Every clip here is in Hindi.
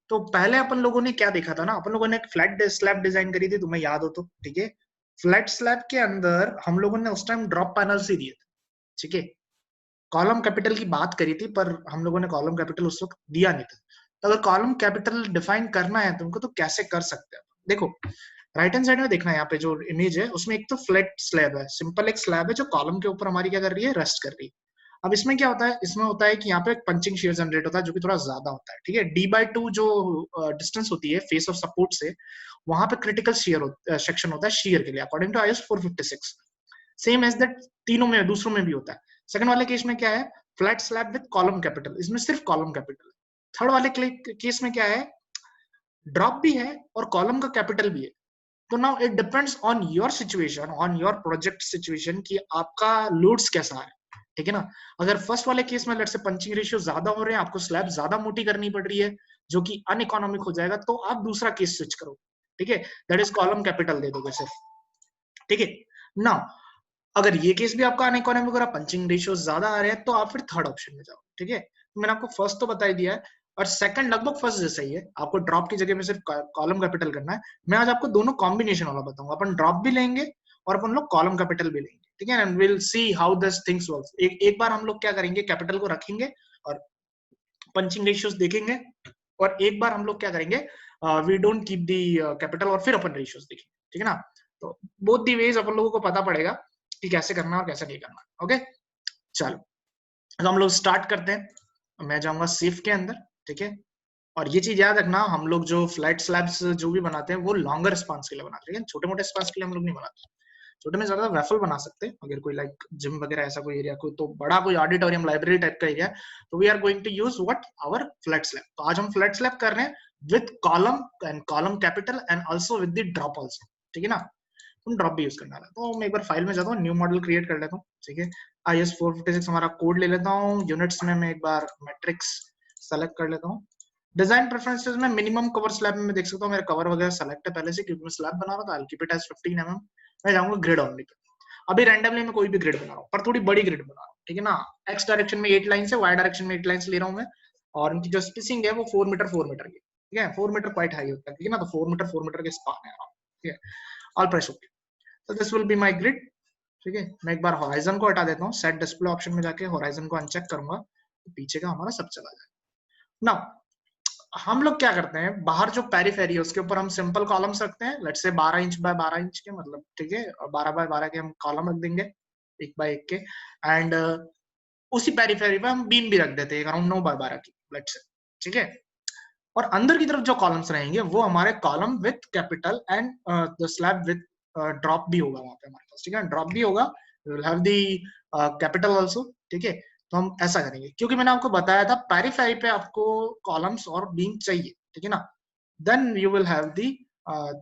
तो पहले अपन लोगों ने क्या देखा था ना, अपन लोगों ने एक फ्लैट स्लैब डिजाइन करी थी, तुम्हें याद हो तो, ठीक है। फ्लैट स्लैब के अंदर हम लोगों ने उस टाइम ड्रॉप पैनल्स ही दिए थे, ठीक है। कॉलम कैपिटल की बात करी थी, पर हम लोगों ने कॉलम कैपिटल उस वक्त दिया नहीं था। तो अगर कॉलम कैपिटल डिफाइन करना है तुमको तो कैसे कर सकते हैं, देखो राइट हैंड साइड में देखना है, यहाँ पे जो इमेज है उसमें एक तो फ्लैट स्लैब है, सिंपल एक स्लैब है जो कॉलम के ऊपर हमारी क्या कर रही है, रेस्ट कर रही है। अब इसमें क्या होता है, इसमें होता है कि यहाँ पे एक पंचिंग शेयर जनरेट होता है जो कि थोड़ा ज्यादा होता है, ठीक है। D/2 जो डिस्टेंस होती है फेस ऑफ सपोर्ट से, वहां पे क्रिटिकल शेयर सेक्शन होता है शेयर के लिए according to IS 456। Same as that तीनों में दूसरों में भी होता है। सेकंड वाले केस में क्या है, flat slab with column capital, इसमें सिर्फ कॉलम कैपिटल। थर्ड वाले केस में क्या है, ड्रॉप भी है और कॉलम का कैपिटल भी है। तो now it depends on your situation, on your project situation कि आपका लोड्स कैसा है, ठीक है ना। अगर फर्स्ट वाले केस में लेट्स से पंचिंग रेशियो ज्यादा हो रहे हैं, आपको स्लैब ज्यादा मोटी करनी पड़ रही है जो कि अनइकोनॉमिक हो जाएगा, तो आप दूसरा केस स्विच करो, ठीक है, दैट इज कॉलम कैपिटल दे दोगे सिर्फ, ठीक है। नाउ अगर ये केस भी आपका अनइकोनॉमिक हो रहा, पंचिंग रेशियो ज्यादा आ रहे हैं, तो आप फिर थर्ड ऑप्शन में जाओ, ठीक है। तो मैंने आपको फर्स्ट तो बता ही दिया है, और सेकंड लगभग फर्स्ट जैसा ही है, आपको ड्रॉप की जगह में सिर्फ कॉलम कैपिटल करना है। मैं आज आपको दोनों कॉम्बिनेशन वाला बताऊंगा, अपन ड्रॉप भी लेंगे और अपन लोग कॉलम कैपिटल भी लेंगे, ठीक है, and will see how this things works. एक बार हम लोग क्या करेंगे, कैपिटल को रखेंगे और पंचिंग रेशियोज देखेंगे, और एक बार हम लोग क्या करेंगे, we don't keep the capital और फिर अपन रेशियोज देखेंगे, ठीक है ना। तो बोथ दी वेज अपन लोगों को पता पड़ेगा कि कैसे करना और कैसे नहीं करना, ओके। चलो तो हम लोग स्टार्ट करते हैं, मैं जाऊंगा सेफ के अंदर, ठीक है। और ये चीज याद रखना, हम लोग जो फ्लैट स्लैब्स जो भी बनाते हैं वो लॉन्गर स्पान्स के लिए बनाते हैं, छोटे मोटे स्पान्स के लिए हम लोग नहीं बनाते। छोटे में ज्यादा वेफल बना सकते हैं, अगर कोई लाइक जिम वगैरह ऐसा कोई एरिया, कोई तो बड़ा कोई ऑडिटोरियम लाइब्रेरी टाइप का एरिया, तो we are going to use what our flat slab. तो आज हम फ्लैट स्लैब कर रहे हैं with column and column capital and also with the drop also, ठीक है ना। तुम ड्रॉप भी यूज करना है, तो मैं एक बार फाइल में जाता हूँ, न्यू मॉडल क्रिएट कर लेता हूँ, ठीक है। IS 456 हमारा कोड ले लेता हूँ, यूनिट्स में मैं एक बार मैट्रिक्स सेलेक्ट कर लेता हूँ। डिजाइन प्रेफरेंसेस में मिनिमम कवर स्लैब में मैं देख सकता हूँ मेरा कवर वगैरह सेलेक्ट है पहले से, क्योंकि मैं स्लैब बना रहा था। I'll keep it as 15 mm। मैं जाऊंगा ग्रिड ऑनली पे। अभी रैंडमली मैं कोई भी ग्रिड बना रहा हूँ, पर थोड़ी बड़ी ग्रिड बना रहा हूँ, ठीक है ना। एक्स डायरेक्शन में 8 लाइन है, वाई डायरेक्शन में 8 लाइन ले रहा हूँ मैं, और उनकी जो स्पेसिंग है वो 4 मीटर 4 मीटर की, ठीक है। 4 मीटर क्वाइट हाई होता है, ठीक है ना, तो 4 मीटर के स्पान है, ठीक है। ऑल प्रेस ओके, तो this will be my grid, ठीक है। मैं एक बार होराइजन को हटा देता हूँ, सेट डिस्प्ले ऑप्शन में जाके होराइजन को अनचेक करूंगा, तो पीछे का हमारा सब चला जाएगा। नाउ हम लोग क्या करते हैं, बाहर जो पेरीफेरी है उसके ऊपर हम सिंपल कॉलम्स रखते हैं, let's say 12 inch by 12 inch के, मतलब ठीक है, 12 बाय 12 के हम कॉलम रख देंगे, एक बाय एक के। एंड उसी पेरीफेरी पे हम बीम भी रख देते हैं अराउंड 9 बाय 12 की, लेट्स से, ठीक है। और अंदर की तरफ जो कॉलम्स रहेंगे वो हमारे column with capital and the slab with drop भी होगा वहां पे हमारे पास, ठीक है। ड्रॉप भी होगा, we will have the capital also, ठीक है। तो हम ऐसा करेंगे, क्योंकि मैंने आपको बताया था पेरीफेरी पे आपको कॉलम्स और बीम चाहिए, ठीक है ना। Then you will have the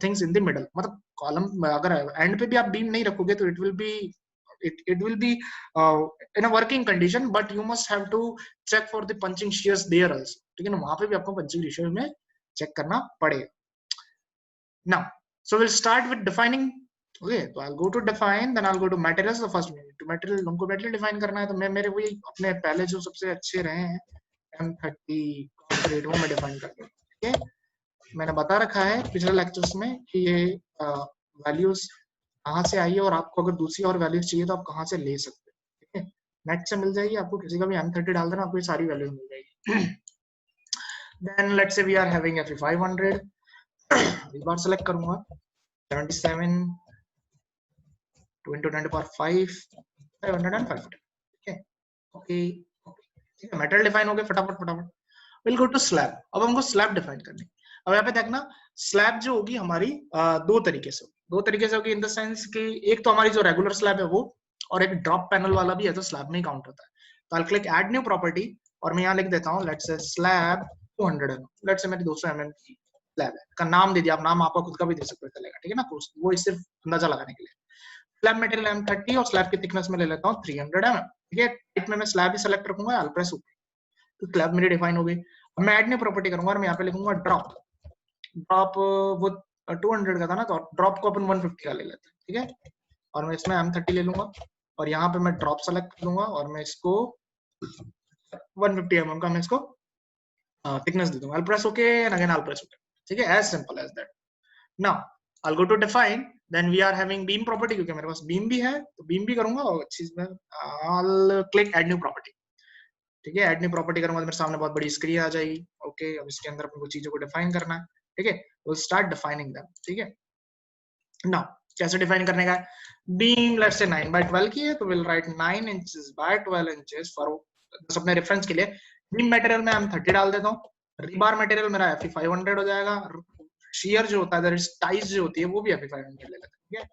things in the middle, मतलब कॉलम अगर एंड पे भी आप बीम नहीं रखोगे तो it will be in a working condition, but you must have to check for the punching shears there also, ठीक है ना। वहां पे भी आपको पंचिंग रेशियो में चेक करना पड़ेगा। now so we'll start with defining, okay, so I'll go to define, then I'll go to materials। the first to material, हमको material define करना है, तो मैं मेरे वही अपने पहले जो सबसे अच्छे रहे हैं M30 कंक्रीट वो मैं डिफाइन कर दूं, ठीक है। मैंने बता रखा है पिछले लेक्चर्स में कि ये वैल्यूज कहाँ से आई है, और आपको अगर दूसरी और वैल्यूज चाहिए तो आप कहाँ से ले सकते हैं, ठीक है। नेट से मिल जाएगी आपको, किसी का भी M30 डाल देना, आपको ये सारी वैल्यूज मिल जाएगी। Then let's say we are having Fe 500, इस बार सेलेक्ट करूंगा 77 2 into 10 to power 5 500, ठीक है। ओके, ठीक है, मेटल डिफाइन हो गया फटाफट फटाफट। विल गो टू स्लैब, अब हमको स्लैब डिफाइन करनी। अब यहाँ पे देखना, स्लैब जो होगी हमारी दो तरीके से होगी, इन द सेंस कि एक तो हमारी जो रेगुलर स्लैब है वो, और एक ड्रॉप पैनल वाला भी है, तो स्लैब में ही काउंट होता है। तो I click add new property, और मैं यहाँ लिख देता हूँ let's say slab 200 mm, let's say मेरी 200 mm की स्लैब है, का नाम दे दिया, आप नाम आपका खुद का भी दे सकते हो, चलेगा, ठीक है ना। तो वो सिर्फ अंदाजा लगाने के लिए। स्लैब मटेरियल M30 और स्लैब की थिकनेस में ले लेता हूँ 300 mm, ठीक है। टाइप में मैं स्लैब ही सेलेक्ट रखूंगा, अल्ट्रा प्रेस, तो स्लैब मेरी डिफाइन हो गई। अब मैं ऐड न्यू प्रॉपर्टी करूंगा, और मैं यहाँ पे लिखूंगा ड्रॉप। ड्रॉप वो 200 का था ना, तो ड्रॉप को अपन 150 का ले लेते हैं, ठीक है। और मैं इसमें M30 ले लूंगा, और यहाँ पे मैं ड्रॉप सेलेक्ट कर लूंगा, और मैं इसको 150 mm का मैं इसको थिकनेस दे दूंगा, I'll press OK and again I'll press OK, ठीक है, as simple as that. Now I'll go to define, then we are having beam property, क्योंकि मेरे पास beam भी है तो beam भी करूंगा, और चीज में I'll click add new property, ठीक है, add new property करूंगा तो मेरे सामने बहुत बड़ी स्क्रीन आ जाएगी. ओके, अब इसके अंदर अपने को चीजों को डिफाइन करना है, ठीक है, we'll start defining them, ठीक है. Now कैसे डिफाइन करने का है, बीम लेट्स से 9 by 12 की है तो will write 9 inches bye 12 inches for, बस अपने रेफरेंस के लिए बीम मटेरियल में हम 30 डाल देता हूँ, रीबार मटेरियल मेरा Fe 500 हो जाएगा, शियर जो होता है टाइज जो होती है वो भी Fe 500 ले लेते हैं, ठीक है.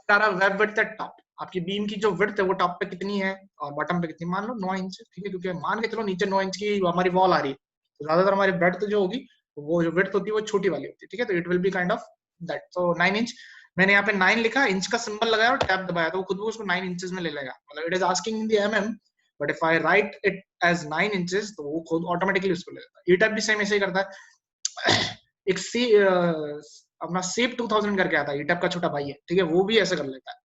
सारा वेब विड्थ एट टॉप, आपकी बीम की जो विड्थ है वो टॉप पे कितनी है और बॉटम पे कितनी, मान लो 9 इंच, ठीक है, क्योंकि मान के चलो नीचे 9 इंच की हमारी वॉल आ रही है तो ज्यादातर हमारी ब्रेड्थ जो होगी वो जो विड्थ होती है वो छोटी वाली होती है, ठीक है, तो it will be kind of that. तो 9 इंच मैंने यहाँ पे 9 लिखा, इंच का सिंबल लगाया और टैब दबाया तो वो खुद वो उसको 9 इंचेस में ले लेगा, मतलब it is asking in the mm, but if I write it as 9 inches तो वो खुद ऑटोमेटिकली उसको ले लेता है. ये टैब भी सेम ऐसे ही करता है. एक सी अपना सेप 2000 करके आता है, ये टैब का छोटा भाई है, ठीक है, वो भी ऐसे कर लेता है.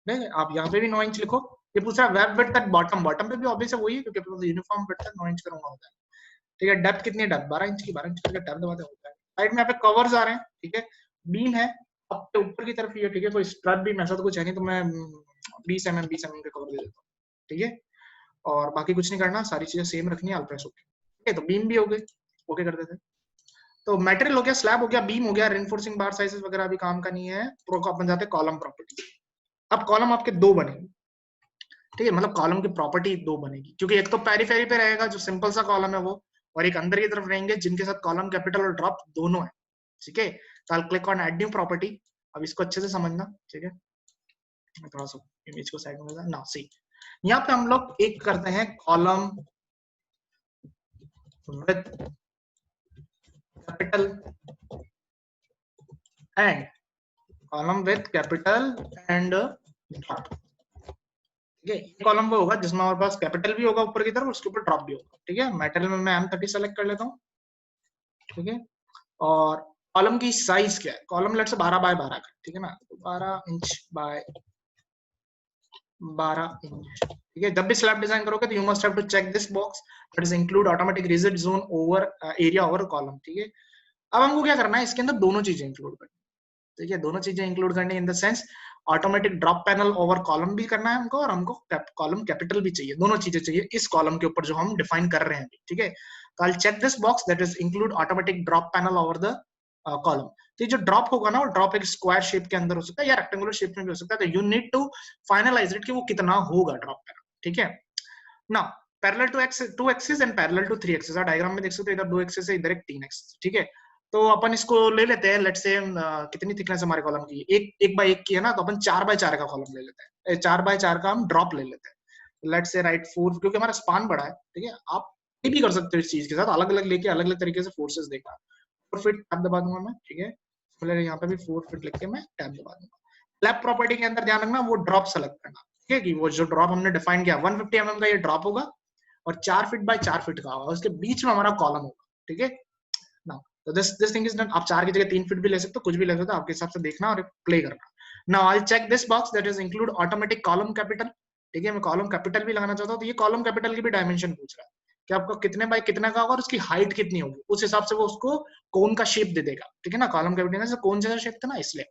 नहीं, आप यहाँ पे भी 9 इंच लिखो, ये पूछा web width at bottom, bottom पे भी ऑब्वियस है वही है क्योंकि यूनिफॉर्म विड्थ 9 इंच करूंगा होता है, ठीक है. डेप्थ कितनी है, डेप्थ 12 इंच की, 12 इंच करके टैब दबाते होता है. साइड में यहाँ पे कवर्स आ रहे हैं, ठीक है, बीम है अब तो ऊपर की तरफ ही है, ठीक है, कोई स्ट्रट बीम ऐसा तो कुछ है नहीं, तो मैं 20 mm के कवर दे देता हूँ, ठीक है, और बाकी कुछ नहीं करना, सारी चीजें सेम रखनी है, अल्प्रेस ओके, ठीक है. तो बीम भी हो गई, ओके कर देते हैं. तो मटेरियल हो गया, स्लैब हो गया, बीम हो गया, रेनफोर्सिंग बार साइजेस वगैरह अभी काम का नहीं है. प्रो को अपन जाते हैं कॉलम प्रॉपर्टी. अब कॉलम आपके दो बनेंगे, ठीक है, मतलब कॉलम की प्रॉपर्टी दो बनेगी, क्योंकि एक तो पेरीफेरी पे रहेगा जो सिंपल सा कॉलम है वो, और एक अंदर की तरफ रहेंगे जिनके साथ कॉलम कैपिटल और ड्रॉप दोनों है, ठीक है. तो I click on add new property. अब इसको अच्छे से समझना, ठीक है, मैं थोड़ा सा इमेज को साइड में ना सी. यहाँ पे हम लोग एक करते हैं column with capital and column with capital and drop, ठीक है. ये कॉलम वो होगा जिसमें हमारे पास कैपिटल भी होगा ऊपर की तरफ, उसके ऊपर ड्रॉप भी होगा, ठीक है. मटेरियल में मैं M30 सेलेक्ट कर लेता हूँ, ठीक है, और कॉलम की साइज क्या है, कॉलम लेट से 12 बाय 12 का, ठीक है ना, 12 इंच बाय 12 इंच, ठीक है. जब भी स्लैब डिजाइन करोगे तो you must have to check this box that is include automatic rigid zone over area over column, ठीक है. अब हमको क्या करना है, इसके अंदर दोनों चीजें इंक्लूड करनी, ठीक है, दोनों चीजें इंक्लूड करनी in the sense automatic drop panel over column भी करना है हमको, और हमको कॉलम कैपिटल भी चाहिए, दोनों चीजें चाहिए इस कॉलम के ऊपर जो हम डिफाइन कर रहे हैं, ठीक है. तो I check this box that is include automatic drop panel over the column. तो ये जो ड्रॉप होगा ना, वो ड्रॉप एक स्क्वायर शेप के अंदर हो सकता है या रेक्टेंगुलर शेप में भी हो सकता है, तो you need to finalize it कि वो कितना होगा ड्रॉप पैनल, ठीक है. Now parallel to x 2 axis and parallel to 3 axis, diagram में देख सकते हो इधर 2 एक्सिस है, इधर एक 3 एक्सिस, ठीक है. तो अपन इसको ले लेते हैं, लेट्स से कितनी थिकनेस हमारे कॉलम की, एक बाय एक की है ना, तो अपन 4 बाय 4 का कॉलम ले लेते हैं, 4 बाय 4 का हम ड्रॉप ले लेते हैं. लेट्स से राइट 4, क्योंकि हमारा स्पान बड़ा है, ठीक है. आप ये भी कर सकते हो इस चीज के साथ, अलग अलग लेके अलग अलग तरीके से फोर्सेस देखना. 4 फीट टैब दबा दूंगा मैं, ठीक है. फिर यहाँ पे भी 4 फीट लिख के मैं टैब दबा दूंगा. स्लैब प्रॉपर्टी के अंदर ध्यान रखना वो ड्रॉप सेलेक्ट करना, ठीक है, कि वो जो ड्रॉप हमने डिफाइन किया 150 mm का ये ड्रॉप होगा और 4 फीट बाय 4 फीट का होगा, उसके बीच में हमारा कॉलम होगा, ठीक है ना. तो दिस थिंग इज डन. आप 4 की जगह 3 फीट भी ले सकते हो, कुछ भी ले सकते हो, आपके हिसाब से देखना और प्ले करना. Now I check this box that is include automatic column capital, ठीक है. मैं कॉलम कैपिटल भी लगाना चाहता हूँ, तो ये कॉलम कैपिटल की भी डायमेंशन पूछ रहा है कि आपको कितने बाय कितना का होगा और उसकी हाइट कितनी होगी, उस हिसाब से वो उसको कोन का शेप दे देगा, ठीक है ना. कॉलम कैपिटल से कोन जैसा शेप था ना, इसलिए.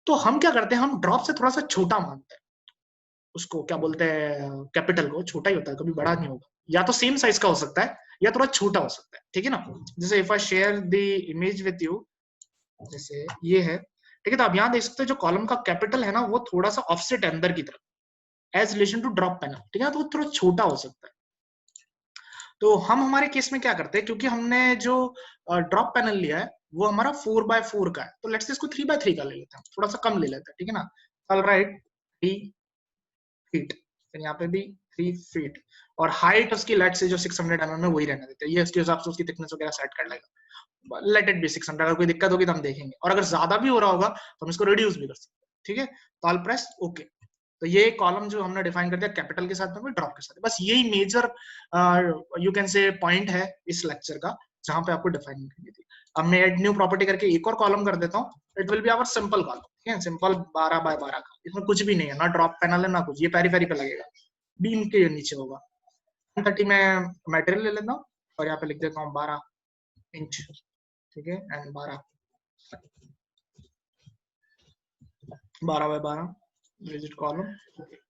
तो हम क्या करते हैं, हम ड्रॉप से थोड़ा सा छोटा मानते हैं उसको, क्या बोलते हैं, कैपिटल को छोटा ही होता है, कभी बड़ा नहीं होगा, या तो सेम साइज का हो सकता है या थोड़ा छोटा हो सकता है, ठीक है ना. जैसे if I share the image with you, जैसे ये है, ठीक है. तो आप यहाँ देख सकते हो जो कॉलम का कैपिटल है ना, वो थोड़ा सा ऑफसेट है अंदर की तरफ as relation to drop panel, ठीक है, तो वो थोड़ा छोटा हो सकता है. तो हम हमारे केस में क्या करते हैं, क्योंकि हमने जो ड्रॉप पैनल लिया है वो हमारा 4 बाय 4 का है, तो लेट्स से इसको 3 बाय 3 का ले लेते हैं, थोड़ा सा कम ले लेते हैं, ठीक है ना. ऑल राइट, 3 फीट, फिर यहाँ पे भी 3 फीट, और हाइट उसकी लेट से जो 600 mm में वही रहने देते हैं, ये उसके हिसाब से उसकी थिकनेस वगैरह सेट कर लेगा. लेट इट बी 600, अगर कोई दिक्कत होगी तो हम देखेंगे, और अगर ज्यादा भी हो रहा होगा तो हम इसको रिड्यूस भी कर सकते हैं, ठीक है. तो ऑल प्रेस ओके. तो ये कॉलम जो हमने डिफाइन कर दिया कैपिटल के साथ में, ड्रॉप के साथ, बस यही major you can say point है इस लेक्चर का जहां पे आपको डिफाइन करनी थी. अब मैं ऐड न्यू प्रॉपर्टी करके एक और कॉलम कर देता हूँ, it will be our simple column, ठीक है, सिंपल 12 बाय 12 का, इसमें कुछ भी नहीं है, ना ड्रॉप पैनल है ना कुछ, ये पेरीफेरी पे लगेगा, बीम के नीचे होगा. 30 में मटेरियल ले लेता हूँ, और यहाँ पे लिख देता हूँ 12 इंच, ठीक है, एंड 12 बाय 12 रिजिड कॉलम।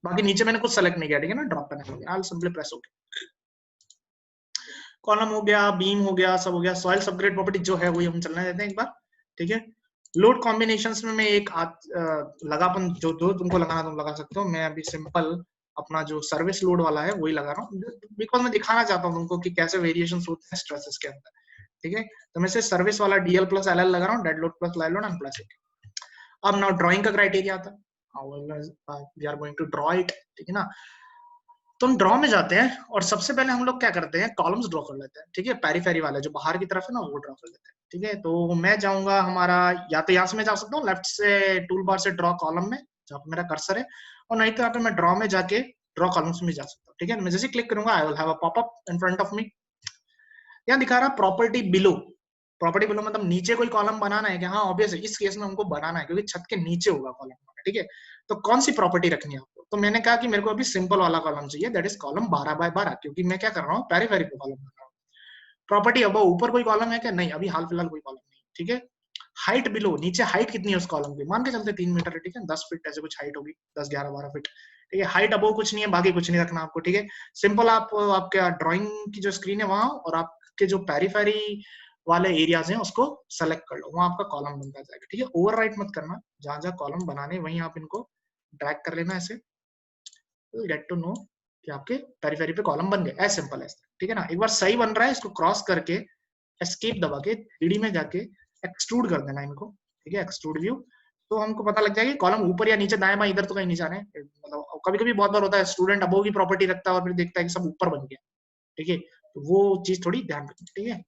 बाकी नीचे मैंने कुछ सेलेक्ट नहीं किया, ठीक है ना, ड्रॉप पैनल हो गया, I simply press okay. Column हो गया, बीम हो गया, सब हो गया। सॉइल सबग्रेड प्रॉपर्टी जो है वही हम चलने देते हैं एक बार, ठीक है। लोड कॉम्बिनेशंस में मैं एक लगापन जो जो तुमको लगाना तुम लगा सकते हो। मैं अभी सिंपल अपना जो सर्विस लोड वाला है वही लगा रहा हूँ, बिकॉज मैं दिखाना चाहता हूँ तुमको कि कैसे वेरिएशंस होते हैं स्ट्रेसेस के अंदर, ठीक है। तो मैं से सर्विस वाला DL प्लस LL लगा रहा हूँ, dead load plus live load and plus. अब नाउ ड्राइंग का क्राइटेरिया आता है, we are going to draw it, ठीक है ना। तो हम ड्रॉ में जाते हैं और सबसे पहले हम लोग क्या करते हैं, कॉलम्स ड्रॉ कर लेते हैं, ठीक है। पेरीफेरी वाले जो बाहर की तरफ है ना वो ड्रॉ कर लेते हैं, ठीक है। तो मैं जाऊंगा हमारा, या तो यहाँ से मैं जा सकता हूँ लेफ्ट से टूल बार से ड्रॉ कॉलम में जहाँ पे मेरा कर्सर है, और नहीं तो यहाँ पे मैं ड्रॉ में जाके ड्रॉ कॉलम्स में जा सकता हूँ, ठीक है। मैं जैसे क्लिक करूंगा I will have a popup in front of me. यहाँ दिखा रहा प्रॉपर्टी बिलो। प्रॉपर्टी बिलो मतलब नीचे कोई कॉलम बनाना है क्या? हाँ ऑब्वियस है, इस केस में हमको बनाना है क्योंकि छत के नीचे होगा कॉलम, ठीक है। तो कौन सी प्रॉपर्टी रखनी है आपको? तो मैंने कहा कि मेरे को अभी सिंपल वाला कॉलम चाहिए, दैट इज कॉलम 12 बाय 12, क्योंकि मैं क्या कर रहा हूँ, पेरीफेरी पे कॉलम बना रहा हूँ। प्रॉपर्टी अब ऊपर कोई कॉलम है क्या? नहीं, अभी हाल फिलहाल कोई कॉलम नहीं, ठीक है। हाइट बिलो, नीचे हाइट कितनी है उस कॉलम की? मान के चलते 3 मीटर है, ठीक है, 10 फीट ऐसे कुछ हाइट होगी, 10 11 12 फीट, ठीक है। हाइट अबो कुछ नहीं है, बाकी कुछ नहीं रखना आपको, ठीक है। सिंपल आप आपके ड्राइंग की जो स्क्रीन है वहां, और आपके जो पेरीफेरी वाले एरियाज हैं उसको सेलेक्ट कर लो, वहां आपका कॉलम बनता जाएगा, ठीक है। ओवरराइट मत करना, जहां जहां कॉलम बनाने वहीं आप इनको ड्रैग कर लेना ऐसे, गेट टू नो कि आपके पेरीफेरी पे कॉलम बन गए, एज सिंपल एज, ठीक है ना। एक बार सही बन रहा है इसको क्रॉस करके एस्केप दबा के 3D में जाके एक्सट्रूड कर देना इनको, ठीक है, एक्सट्रूड व्यू। तो हमको पता लग जाएगा कॉलम ऊपर या नीचे, दाएं बाएं इधर तो कहीं नहीं जाने, मतलब कभी कभी बहुत बार होता है स्टूडेंट अबो की प्रॉपर्टी रखता है और फिर देखता है कि सब ऊपर बन गया, ठीक है। तो वो चीज थोड़ी ध्यान रखनी, ठीक है।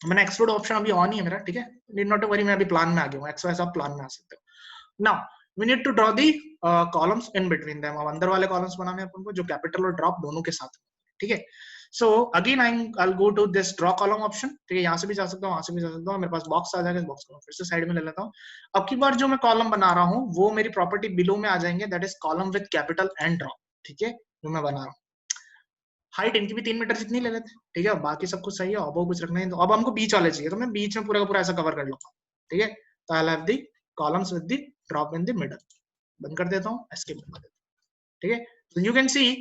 मैंने एक्सट्रूड ऑप्शन अभी ऑन ही है मेरा, ठीक है, नीड नॉट टू वरी, मैं अभी प्लान में आ गया हूँ, एक्स वाई सब प्लान में आ सकते हो। Now we need to draw the columns in between them. अब अंदर वाले कॉलम्स बनाने हैं अपन को जो कैपिटल और ड्रॉप दोनों के साथ, ठीक है। So again I go to this draw column option, ठीक है। यहाँ से भी जा सकता हूँ, वहां से भी जा सकता हूँ, मेरे पास बॉक्स आ जाएगा, इस बॉक्स को फिर से साइड में ले लेता हूँ। अब की बार जो मैं कॉलम बना रहा हूँ वो मेरी प्रॉपर्टी बिलो में आ जाएंगे, that is column with capital and drop, ठीक है, जो मैं बना रहा हूँ। हाइट इनकी भी 3 मीटर जितनी ले लेते, ठीक है। बाकी सब कुछ सही है, अब कुछ रखना है तो अब हमको बीच वाले चाहिए, तो मैं बीच में पूरा का पूरा ऐसा कवर कर लूंगा, ठीक है। तो I have the columns with the drop in the middle. बंद कर देता हूँ, एस्केप कर देता हूँ, ठीक है। तो यू कैन सी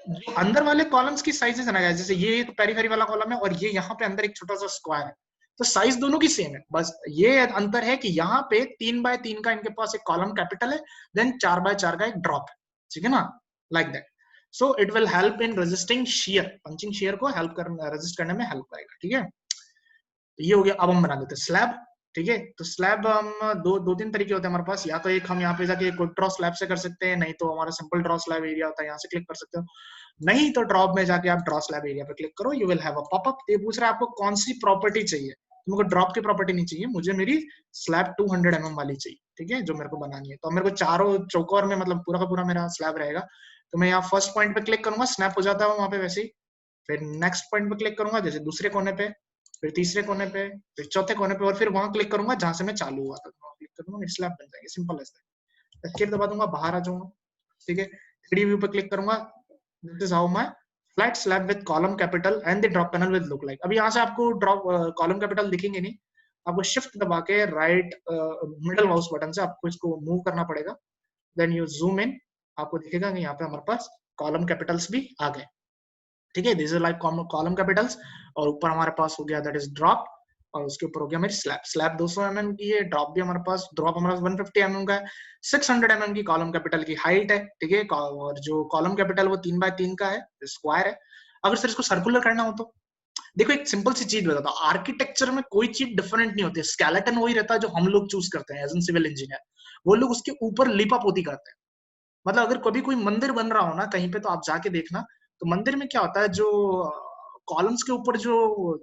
जो अंदर वाले कॉलम्स की साइजेस है ना, जैसे ये एक पेरीफेरी वाला कॉलम है और ये यहाँ पे अंदर एक छोटा सा स्क्वायर है, तो साइज दोनों की सेम है, बस ये अंतर है कि यहाँ पे 3 बाय 3 का इनके पास एक कॉलम कैपिटल है, देन 4 बाय 4 का एक ड्रॉप है, ठीक है ना, like that. So it will help in resisting shear, punching shear को हेल्प कर रेजिस्ट करने में हेल्प करेगा, ठीक है। तो ये हो गया। अब हम बना देते हैं स्लैब, ठीक है। तो स्लैब हम दो तीन तरीके होते हैं हमारे पास, या तो एक हम यहाँ पे जाके क्विक ड्रॉ स्लैब से कर सकते हैं, नहीं तो हमारा सिंपल ड्रॉ स्लैब एरिया होता है, यहाँ से क्लिक कर सकते हो, नहीं तो ड्रॉप में जाके आप ड्रॉ स्लैब एरिया पे क्लिक करो, you will have a popup. ये पूछ रहा है आपको कौन सी प्रॉपर्टी चाहिए, मुझे ड्रॉप की प्रॉपर्टी नहीं चाहिए, मुझे मेरी स्लैब 200 mm वाली चाहिए, ठीक है, जो मेरे को बनानी है। तो मेरे को चारों चौकोर में मतलब पूरा का पूरा मेरा स्लैब रहेगा। तो मैं यहाँ फर्स्ट पॉइंट पे क्लिक करूंगा, स्नैप हो जाता है वहां पे वैसे ही, फिर नेक्स्ट पॉइंट पे क्लिक करूंगा जैसे दूसरे कोने पे, फिर तीसरे कोने पे, फिर चौथे कोने पे, और फिर वहां क्लिक करूंगा जहां से मैं चालू हुआ था, क्लिक करूंगा, स्लैब बन जाएगी, सिंपल है। एस्केप दबा दूंगा, बाहर आ जाऊंगा, ठीक है। 3D व्यू पे क्लिक करूंगा, this is how my flat slab with column capital and the drop panel with look like. अभी यहाँ से आपको ड्रॉप कॉलम कैपिटल दिखेंगे नहीं, आपको शिफ्ट दबा के राइट मिडल माउस बटन से आपको इसको मूव करना पड़ेगा, देन यू जूम इन, आपको दिखेगा कि यहाँ पे हमारे पास कॉलम कैपिटल्स भी आ गए, ठीक है। This is like column Capitals, और ऊपर हमारे पास हो गया दैट इज ड्रॉप, और उसके ऊपर हो गया मेरी स्लैब। स्लैब 200 mm की है, ड्रॉप भी हमारे पास, ड्रॉप हमारे पास 150 mm का है, 600 mm की कॉलम कैपिटल की हाइट है, ठीक है। और जो कॉलम कैपिटल वो 3 बाय 3 का है, स्क्वायर है। अगर सर इसको सर्कुलर करना हो तो देखो, एक सिंपल सी चीज बताता हूँ, आर्किटेक्चर में कोई चीज डिफरेंट नहीं होती है, स्केलेटन वही रहता है जो हम लोग चूज करते हैं एज एन सिविल इंजीनियर, वो लोग उसके ऊपर लिपा पोती करते हैं। मतलब अगर कभी कोई मंदिर बन रहा हो ना कहीं पे, तो आप जाके देखना, तो मंदिर में क्या होता है, जो कॉलम्स के ऊपर जो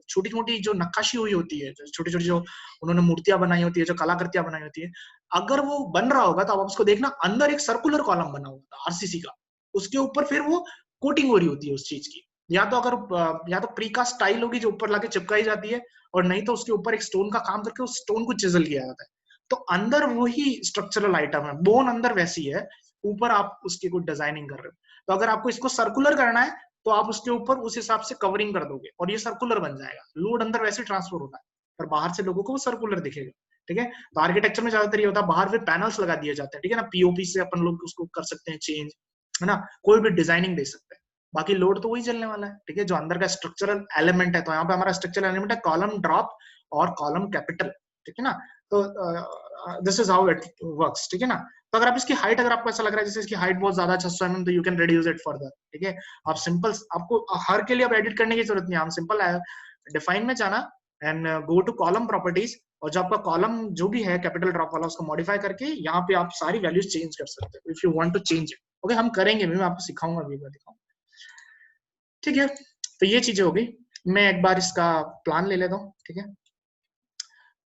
छोटी छोटी जो नक्काशी हुई होती है, छोटी छोटी जो उन्होंने मूर्तियां बनाई होती है, जो कलाकृतियां बनाई होती है, अगर वो बन रहा होगा तो आप उसको देखना, अंदर एक सर्कुलर कॉलम बना हुआ था RCC का, उसके ऊपर फिर वो कोटिंग हो रही होती है उस चीज की, या तो अगर या तो प्रीकास्ट टाइल होगी जो ऊपर लाके चिपकाई जाती है, और नहीं तो उसके ऊपर एक स्टोन का काम करके उस स्टोन को चिजल किया जाता है। तो अंदर वही स्ट्रक्चरल आइटम है, बोन अंदर वैसी है, ऊपर आप उसकी कुछ डिजाइनिंग कर रहे हो। तो अगर आपको इसको सर्कुलर करना है तो आप उसके ऊपर उस हिसाब से कवरिंग कर दोगे और ये सर्कुलर बन जाएगा। लोड अंदर वैसे ट्रांसफर होता है पर बाहर से लोगों को वो सर्कुलर दिखेगा, ठीक है। तो आर्किटेक्चर में ज्यादातर ये होता है, बाहर फिर पैनल्स लगा दिए जाते हैं, ठीक है ना, पीओपी से अपन लोग उसको कर सकते हैं चेंज, है ना, कोई भी डिजाइनिंग दे सकते हैं। बाकी लोड तो वही चलने वाला है, ठीक है, जो अंदर का स्ट्रक्चरल एलिमेंट है। तो यहाँ पे हमारा स्ट्रक्चरल एलिमेंट है कॉलम ड्रॉप और कॉलम कैपिटल, ठीक है ना। तो this is how it works, ठीक है ना। तो अगर आप इसकी हाइट, अगर आपको ऐसा लग रहा है जैसे इसकी हाइट बहुत ज्यादा 600 mm, तो you can reduce it further, ठीक है। आप सिंपल, आपको हर के लिए आप एडिट करने की जरूरत नहीं है, हम सिंपल डिफाइन में जाना and go to column properties, और जो आपका कॉलम जो भी है कैपिटल ड्रॉप वाला उसको मॉडिफाई करके यहाँ पे आप सारी वैल्यूज चेंज कर सकते हो if you want to change it. Okay, हम करेंगे, मैं आपको सिखाऊंगा, अभी दिखाऊंगा, ठीक है। तो ये चीजें हो गई। मैं एक बार इसका प्लान ले लेता हूँ, ठीक है।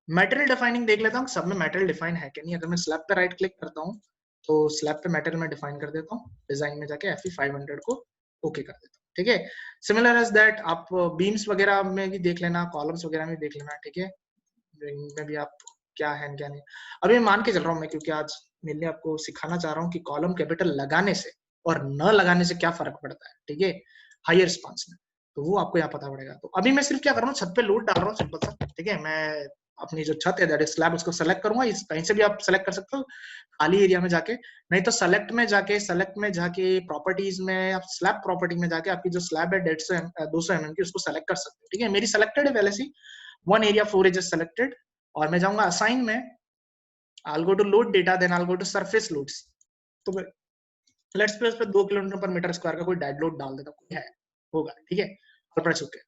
मटेरियल डिफाइनिंग देख लेता हूँ सब में मटेरियल डिफाइन है कि नहीं। अगर मैं स्लैब पे राइट क्लिक करता हूँ तो स्लैब पे मटेरियल में डिफाइन कर देता हूँ, डिजाइन में जाके FE 500 को ओके कर देता हूँ, ठीक है। सिमिलर एज दैट आप बीम्स वगैरह में भी देख लेना, कॉलम्स वगैरह में देख लेना, ठीक है, इनमें भी आप क्या है क्या नहीं। अभी मैं मान के चल रहा हूँ मैं, क्योंकि आज मेनली आपको सिखाना चाह रहा हूँ कि कॉलम कैपिटल लगाने से और न लगाने से क्या फर्क पड़ता है, ठीक है, हायर रिस्पॉन्स में, तो वो आपको यहाँ पता पड़ेगा। तो अभी मैं सिर्फ क्या कर रहा हूँ, छत पे लोड डाल रहा हूँ सिंपल सा, ठीक है। मैं अपनी जो छत है दैट इज स्लैब उसको सेलेक्ट करूंगा, इस कहीं से भी आप सेलेक्ट कर सकते हो खाली एरिया में जाके, नहीं तो सेलेक्ट में जाके प्रॉपर्टीज में आप स्लैब प्रॉपर्टी में जाके आपकी जो स्लैब है 200 mm की उसको सेलेक्ट कर सकते हो, ठीक है। मेरी सेलेक्टेड है पहले से, 1 area 4 edges selected, और मैं जाऊंगा असाइन में, I'll go to load data, then I'll go to surface loads। तो लेट्स पे उस पे 2 किलोमीटर पर मीटर स्क्वायर का कोई डेड लोड डाल देता हूँ, है होगा, ठीक है, और प्रेस ओके।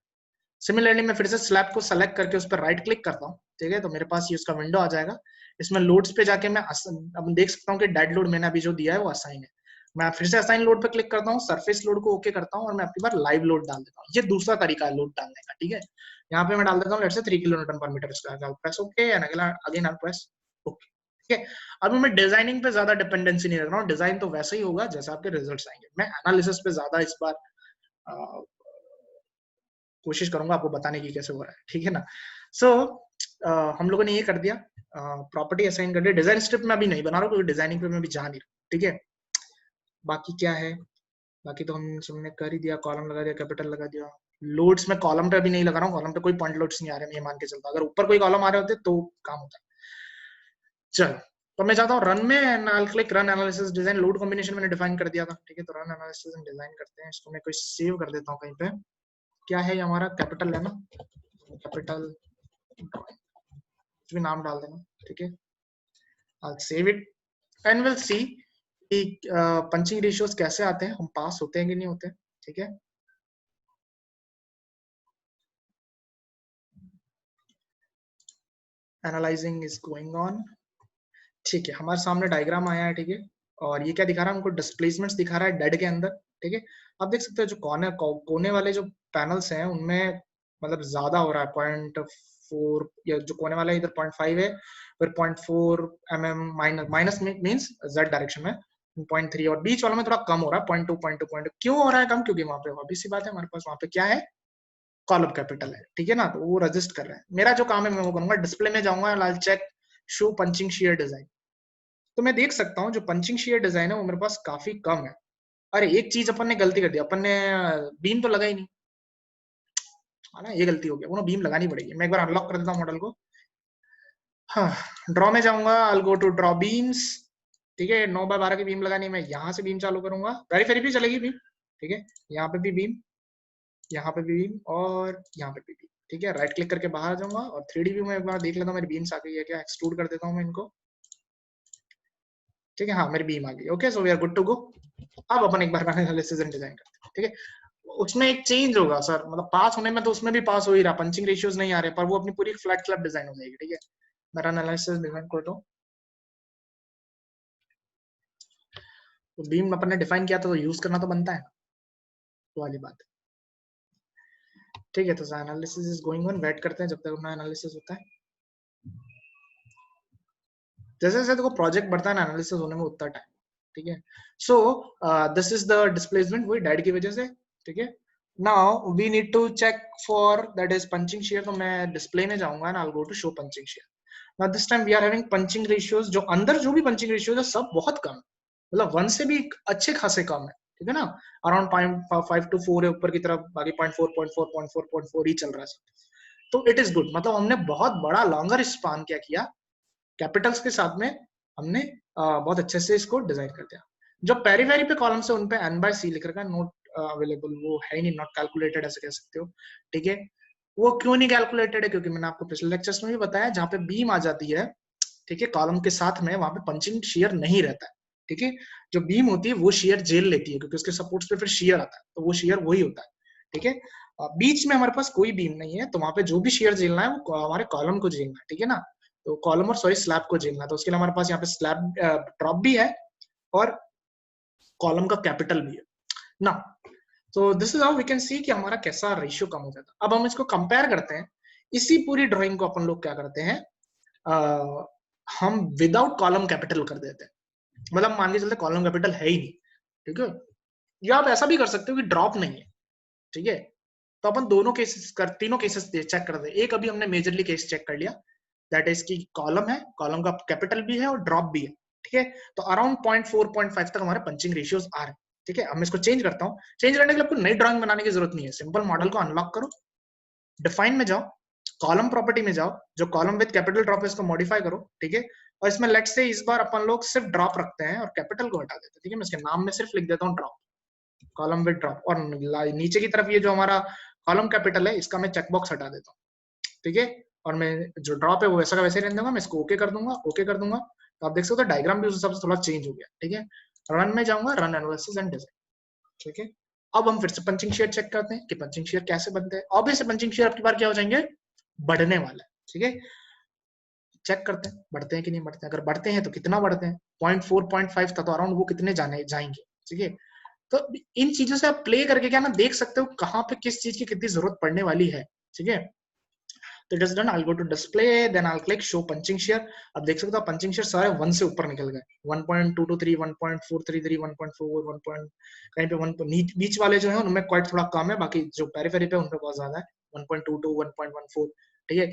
सिमिलरली मैं फिर से स्लैब को सेलेक्ट करके उस पर राइट क्लिक करता हूँ, ठीक है, तो मेरे पास ये उसका विंडो आ जाएगा। इसमें लोड्स पे जाके मैं अब देख सकता हूँ कि डेड लोड मैंने अभी जो दिया है वो असाइन है। मैं फिर से असाइन लोड पे क्लिक करता हूँ, सरफेस लोड को ओके करता हूँ और मैं अपनी बार लाइव लोड डाल देता हूँ। ये दूसरा तरीका है लोड डालने का, ठीक है। यहाँ पे मैं डाल देता हूँ लेट्स से 3 किलोन्यूटन पर metre square, press okay and again I press okay, ठीक है। अभी मैं डिजाइनिंग पे ज्यादा डिपेंडेंसी नहीं रख रहा हूँ, डिजाइन तो वैसे ही होगा जैसा आपके रिजल्ट्स आएंगे। मैं एनालिसिस पे ज्यादा इस बार कोशिश करूंगा आपको बताने की कैसे हो रहा है, ठीक है ना। सो हम लोगों ने ये कर दिया, प्रॉपर्टी असाइन कर दिया। डिजाइन स्ट्रिप में अभी नहीं बना रहा हूँ क्योंकि डिजाइनिंग पे मैं भी जा नहीं रहा, ठीक है। बाकी क्या है, बाकी तो हमने कर ही दिया, कॉलम लगा दिया, कैपिटल लगा दिया। लोड्स में कॉलम पे अभी नहीं लगा रहा हूँ, कॉलम पे कोई पॉइंट लोड्स नहीं आ रहे, मैं मान के चलता, अगर ऊपर कोई कॉलम आ रहे होते तो काम होता। चलो, तो मैं चाहता हूँ रन में and I click run analysis design. Load combination मैंने डिफाइन कर दिया था, ठीक है। तो रन एनालिसिस एंड डिजाइन करते हैं, इसको मैं कोई सेव कर देता हूँ कहीं पे। क्या है हमारा कैपिटल है ना, कैपिटल भी नाम डाल देना, ठीक है। I'll save it and we'll see कि पंचिंग रेशियोज कैसे आते हैं, हम पास होते हैं कि नहीं होते, ठीक है। एनालाइजिंग इज गोइंग ऑन, ठीक है। हमारे सामने डायग्राम आया है, ठीक है, और ये क्या दिखा रहा है हमको, डिस्प्लेसमेंट्स दिखा रहा है डेड के अंदर, ठीक है। आप देख सकते हो जो कोने वाले जो पैनल्स हैं उनमें मतलब ज्यादा हो रहा है, 0.4, या जो कोने वाला है इधर 0.5 है, फिर 0.4 mm minus means Z direction में 0.3, और बीच वाला में थोड़ा कम हो रहा है 0.2 क्यों हो रहा है कम, क्योंकि वहां पे ऑब्वियस सी बात है हमारे पास वहां पे क्या है, कॉलम कैपिटल है, ठीक है ना, तो वो रजिस्ट कर रहा है। मेरा जो काम है मैं वो करूंगा, डिस्प्ले में जाऊंगा, I check show punching shear design. तो मैं देख सकता हूँ जो पंचिंग शियर डिजाइन है वो मेरे पास काफी कम है। अरे एक चीज अपन ने गलती कर दी, अपन ने बीम तो लगा ही नहीं, है ना, ये गलती हो गया, वो बीम लगानी पड़ेगी। मैं एक बार अनलॉक कर देता हूँ मॉडल को, हाँ, ड्रॉ में जाऊंगा, आई गो टू ड्रॉ बीम्स, ठीक है। 9x12 की बीम लगानी, मैं यहाँ से बीम चालू करूंगा, पेरीफेरी भी चलेगी बीम, ठीक है। यहाँ पे भी बीम, यहाँ पे भी बीम, और यहाँ पे भी बीम, ठीक है। राइट क्लिक करके बाहर जाऊंगा और 3D व्यू में एक बार देख लेता हूँ मेरी बीम्स आ गई है क्या, एक्सट्रूड कर देता हूँ मैं इनको, ठीक है। हाँ, मेरी बीम आ गई, okay, so we are good to go. अब अपन एक बार एनालिसिस एंड डिजाइन करते हैं, ठीक है। उसमें एक चेंज होगा सर, मतलब पास होने में तो उसमें भी पास हो ही रहा, पंचिंग रेशियोज नहीं आ रहे, पर वो अपनी पूरी फ्लैट स्लैब डिजाइन हो जाएगी, ठीक है। मेरा एनालिसिस डिजाइन करता हूँ, तो बीम अपन ने डिफाइन किया तो यूज करना तो बनता है, तो वाली बात, ठीक है। तो analysis is going on, wait करते हैं जब तक अपना एनालिसिस होता है। जैसे जैसे देखो प्रोजेक्ट बढ़ता है ना, एनालिसिस होने में उतना टाइम, ठीक है। So this is the displacement, वही डेड की वजह से, ठीक है। Now we need to check for that is punching shear, तो मैं डिस्प्ले में जाऊंगा and I will go to show punching shear. Now this time we are having punching ratios, जो अंदर जो भी पंचिंग रेशियोज है सब बहुत कम, मतलब 1 से भी अच्छे खासे कम है, ठीक है ना, अराउंड 0.5 to 4 है ऊपर की तरफ, बाकी 0.4 0.4 0.4 0.4 ही चल रहा है। तो इट इज गुड, मतलब हमने बहुत बड़ा लॉन्गर स्पान क्या किया, कैपिटल्स के साथ में हमने बहुत अच्छे से इसको डिजाइन कर दिया। जो पेरीफेरी पे कॉलम्स है उन पे n by c लिख रखा है, नोट अवेलेबल, वो है ही नहीं, नॉट कैलकुलेटेड ऐसे कह सकते हो, ठीक है। वो क्यों नहीं कैलकुलेटेड है, क्योंकि मैंने आपको पिछले लेक्चर्स में भी बताया, जहां पे बीम आ जाती है, ठीक है, कॉलम के साथ में, वहां पे पंचिंग शेयर नहीं रहता है, ठीक है। जो बीम होती है वो शेयर झेल लेती है, क्योंकि उसके सपोर्ट्स पे फिर शेयर आता है, तो वो शेयर वही होता है, ठीक है। बीच में हमारे पास कोई बीम नहीं है, तो वहां पे जो भी शेयर झेलना है वो हमारे कॉलम को झेलना है, ठीक है ना। तो कॉलम और स्लैब को झेलना है, तो उसके लिए हमारे पास यहाँ पे स्लैब ड्रॉप भी है और कॉलम का कैपिटल भी है ना। तो this is how we can see कि हमारा कैसा रेशियो कम हो जाता है। अब हम इसको कंपेयर करते हैं, इसी पूरी ड्राइंग को अपन लोग क्या करते हैं, हम विदाउट कॉलम कैपिटल कर देते हैं, मतलब मान के चलते कॉलम कैपिटल है ही नहीं, ठीक है। या आप ऐसा भी कर सकते हो कि ड्रॉप नहीं है, ठीक है। तो अपन दोनों केसेस कर, तीनों केसेस चेक कर दे। एक अभी हमने मेजरली केस चेक कर लिया, दैट इज की कॉलम है, कॉलम का कैपिटल भी है और ड्रॉप भी है, ठीक है। तो अराउंड 0.4 0.5 तक हमारे पंचिंग रेशियोज आ रहे हैं, ठीक है। अब मैं इसको चेंज करता हूँ। चेंज करने के लिए आपको नई ड्राइंग बनाने की जरूरत नहीं है, सिंपल मॉडल को अनलॉक करो, डिफाइन में जाओ, कॉलम प्रॉपर्टी में जाओ, जो कॉलम विद कैपिटल ड्रॉप है इसको मॉडिफाई करो, ठीक है। और इसमें लेट्स से इस बार अपन लोग सिर्फ ड्रॉप रखते हैं और कैपिटल को हटा देते हैं, ठीक है। मैं इसके नाम में सिर्फ लिख देता हूँ ड्रॉप, कॉलम विद ड्रॉप, और नीचे की तरफ ये जो हमारा कॉलम कैपिटल है इसका मैं चेकबॉक्स हटा देता हूँ, ठीक है। और मैं जो ड्रॉप है वो वैसा का वैसे रहने दूंगा, मैं इसको ओके कर दूंगा, ओके कर दूंगा। तो आप देख सकते हो डायग्राम भी उस हिसाब से थोड़ा चेंज हो गया, ठीक है। रन में जाऊंगा, रन एनालिसिस एंड डिजाइन, ठीक है। अब हम फिर से पंचिंग शेयर चेक करते हैं कि पंचिंग शेयर कैसे बनते हैं। ऑब्वियसली पंचिंग शेयर आपकी बार क्या हो जाएंगे, बढ़ने वाला है, ठीक है। चेक करते हैं बढ़ते हैं कि नहीं बढ़ते हैं, अगर बढ़ते हैं तो कितना बढ़ते हैं, 0.4 0.5 था, तो अराउंड वो कितने जाने जाएंगे, ठीक है। तो इन चीजों से आप प्ले करके क्या ना देख सकते हो कहाँ पे किस चीज की कितनी जरूरत पड़ने वाली है, ठीक है। तो it is done, I go to display, then I click show punching shear. अब देख सकते हो पंचिंग शेयर सारे 1 से ऊपर निकल गए, 1.223 1.433 1.4 1 कहीं पे 1 बीच वाले जो है उनमें क्वाइट थोड़ा कम है, बाकी जो पेरीफेरी पे उनपे बहुत ज्यादा है, 1.22 1.14, ठीक है।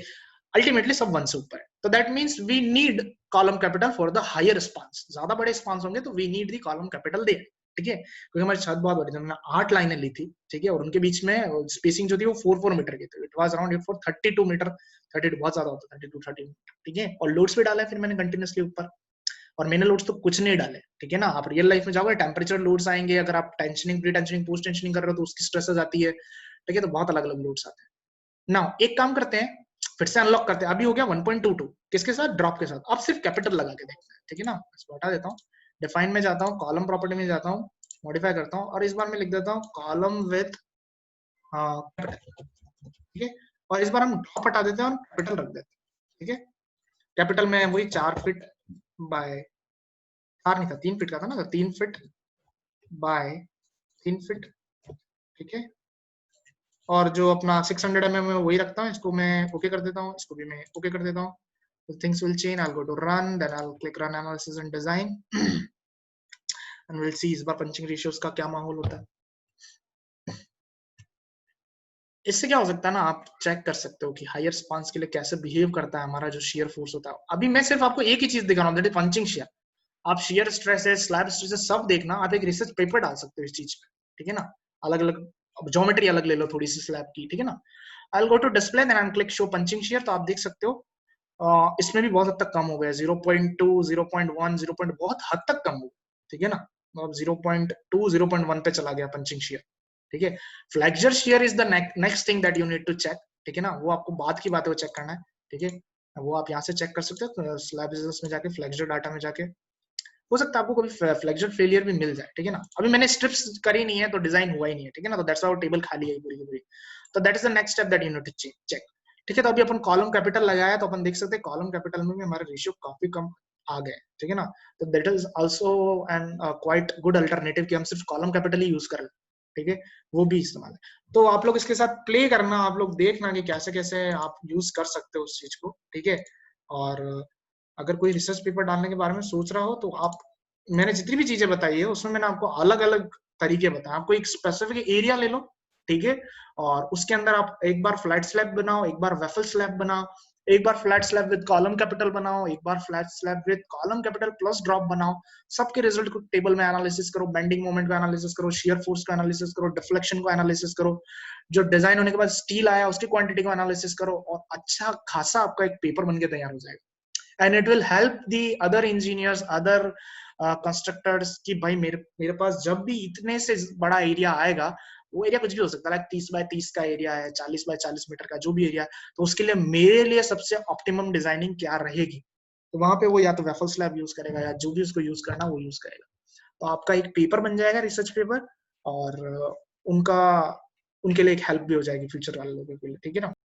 अल्टीमेटली सब 1 से ऊपर है, तो that means we need column capital for the higher spans. ज्यादा बड़े स्पान्स होंगे तो we need the column capital there, ठीक है। क्योंकि हमारी छत बहुत बड़ी थी, हमने 8 लाइनें ली थी, ठीक है, और उनके बीच में स्पेसिंग जो थी वो 4 मीटर की थी, इट वाज अराउंड 32 मीटर, 32 बहुत ज्यादा होता है, 32 30 मीटर, ठीक है। और लोड्स भी डाला फिर मैंने कंटिन्यूसली ऊपर, और मैंने लोड्स तो कुछ नहीं डाले, ठीक है ना। आप रियल लाइफ में जाओगे टेम्परेचर लोड्स आएंगे, अगर आप tensioning pre tensioning post tensioning कर रहे हो तो उसकी स्ट्रेसेस आती है, ठीक है। तो बहुत अलग अलग लोड्स आते हैं। नाउ एक काम करते हैं, फिर से अनलॉक करते हैं। अभी हो गया 1.22 किसके साथ, ड्रॉप के साथ। अब सिर्फ कैपिटल लगा के देखते हैं, ठीक है ना। इसको हटा देता हूँ, डिफाइन में जाता हूँ, कॉलम प्रॉपर्टी में जाता हूँ, मॉडिफाई करता हूँ, और इस बार मैं लिख देता हूँ कॉलम विथ कैपिटल, ठीक है। और इस बार हम ड्रॉप हटा देते हैं और कैपिटल रख देते हैं, ठीक है। कैपिटल में वही 4 फीट बाय 4 नहीं था, 3 फीट का था ना, तो 3 फीट बाय 3 फीट, ठीक है। और जो अपना 600 mm है वही रखता हूँ, इसको मैं ओके कर देता हूँ, इसको भी मैं ओके कर देता हूँ। So things will change. I'll go to run, then I'll click run analysis and design, and we'll see इस बार पंचिंग रेशियोज का क्या माहौल होता है। इससे क्या हो सकता है ना, आप चेक कर सकते हो कि हायर स्पान्स के लिए कैसे बिहेव करता है हमारा जो शियर फोर्स होता है। अभी मैं सिर्फ आपको एक ही चीज दिखा रहा हूँ, दैट इज पंचिंग शेयर। आप शियर स्ट्रेसेस, स्लैब स्ट्रेसेस सब देखना, आप एक रिसर्च पेपर डाल सकते हो इस चीज पे, ठीक है ना। अलग अलग ज्योमेट्री अलग ले लो थोड़ी सी स्लैब की, ठीक है ना। I'll go to display, then I'll click show punching shear। तो आप देख सकते हो इसमें भी बहुत हद तक कम हो गया, 0.2 0.1 0. बहुत हद तक कम हो गया, ठीक है ना। अब 0.2 0.1 पे चला गया पंचिंग शेयर, ठीक है। Flexure shear is the next thing that you need to check, ठीक है ना। वो आपको बाद की बात है, वो चेक करना है, ठीक है। वो आप यहाँ से चेक कर सकते हो, स्लैब बिजनेस में जाके, फ्लेक्सर डाटा में जाके। हो सकता है आपको कभी फ्लेक्सर फेलियर भी मिल जाए, ठीक है ना। अभी मैंने स्ट्रिप्स करी नहीं है तो डिजाइन हुआ ही नहीं है, ठीक है ना। तो दैट्स व्हाई टेबल खाली है पूरी की पूरी। तो that is the next step that you need to check, ठीक है। तो अभी अपन कॉलम कैपिटल लगाया, तो अपन देख सकते हैं कॉलम कैपिटल में भी हमारे रेशियो काफी कम आ गए, ठीक है ना। तो that is also an quite good alternative कि हम सिर्फ कॉलम कैपिटल ही यूज कर लें, ठीक है। वो भी इस्तेमाल है। तो आप लोग इसके साथ प्ले करना, आप लोग देखना कि कैसे कैसे आप यूज कर सकते हो उस चीज को, ठीक है। और अगर कोई रिसर्च पेपर डालने के बारे में सोच रहा हो तो आप, मैंने जितनी भी चीजें बताई है उसमें मैंने आपको अलग अलग तरीके बताए। आपको एक स्पेसिफिक एरिया ले लो, ठीक है, और उसके अंदर आप एक बार फ्लैट स्लैब बनाओ, एक बार वेफल स्लैब बनाओ, एक बार flat slab with column capital बनाओ, एक बार flat slab with column capital plus drop बनाओ, सबके रिजल्ट को टेबल में एनालिसिस करो, बेंडिंग मोमेंट को एनालिसिस करो, शियर फोर्स को एनालिसिस करो, डिफ्लेक्शन को एनालिसिस करो, जो डिजाइन होने के बाद स्टील आया उसकी क्वांटिटी को एनालिसिस करो, और अच्छा खासा आपका एक पेपर बनके तैयार हो जाएगा। And it will help the other engineers, other constructors कि भाई मेरे पास जब भी इतने से बड़ा एरिया आएगा, वो एरिया कुछ भी हो सकता है, 30 बाय 30 का एरिया है, 40 बाय 40 मीटर का जो भी एरिया है, तो उसके लिए मेरे लिए सबसे ऑप्टिमम डिजाइनिंग क्या रहेगी, तो वहां पे वो या तो वेफल स्लैब यूज करेगा या जो भी उसको यूज करना वो यूज करेगा। तो आपका एक पेपर बन जाएगा, रिसर्च पेपर, और उनका उनके लिए एक हेल्प भी हो जाएगी फ्यूचर वाले लोगों के लिए, ठीक है ना।